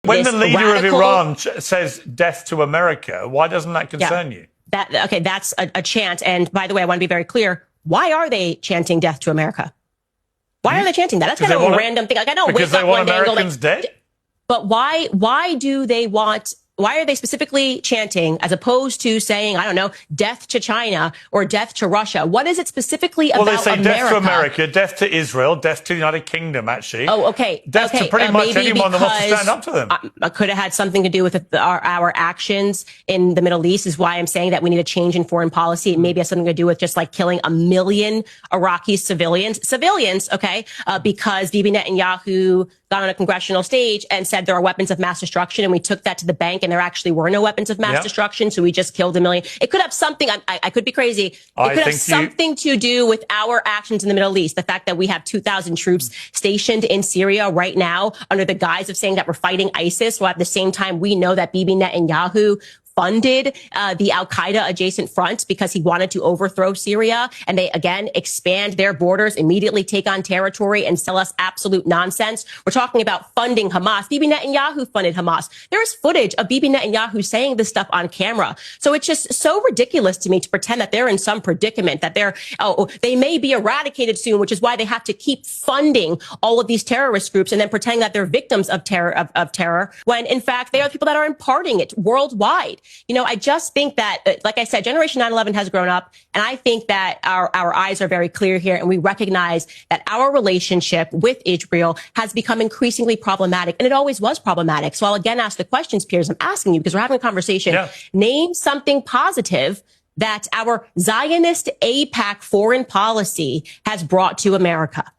When the leader of Iran says death to America, why doesn't that concern you? Okay, that's a chant. And by the way, I want to be very clear. Why are they chanting death to America? Why are they chanting that? That's kind of a random thing. Like, I know, because they want Americans dead. But why do they want? Why are they specifically chanting as opposed to saying, I don't know, death to China or death to Russia? What is it specifically about America? Well, they say death to America, death to Israel, death to the United Kingdom, actually. Oh, okay. Death to pretty much anyone that wants to stand up to them. Could have had something to do with our actions in the Middle East is why I'm saying that we need a change in foreign policy. It maybe has something to do with just like killing 1 million Iraqi civilians, okay, because Bibi Netanyahu got on a congressional stage and said there are weapons of mass destruction, and we took that to the bank, and there actually were no weapons of mass destruction, so we just killed 1 million. It could have something, I could be crazy, it could have something to do with our actions in the Middle East. The fact that we have 2,000 troops stationed in Syria right now under the guise of saying that we're fighting ISIS, while at the same time we know that Bibi Netanyahu funded the al-Qaeda adjacent front because he wanted to overthrow Syria. And they, again, expand their borders, immediately take on territory and sell us absolute nonsense. We're talking about funding Hamas. Bibi Netanyahu funded Hamas. There is footage of Bibi Netanyahu saying this stuff on camera. So it's just so ridiculous to me to pretend that they're in some predicament, that they may be eradicated soon, which is why they have to keep funding all of these terrorist groups and then pretending that they're victims of terror, when in fact they are people that are imparting it worldwide. You know, I just think that, like I said, Generation 9/11 has grown up, and I think that our eyes are very clear here, and we recognize that our relationship with Israel has become increasingly problematic, and it always was problematic. So I'll again ask the questions, Piers. I'm asking you because we're having a conversation. Yeah. Name something positive that our Zionist AIPAC foreign policy has brought to America.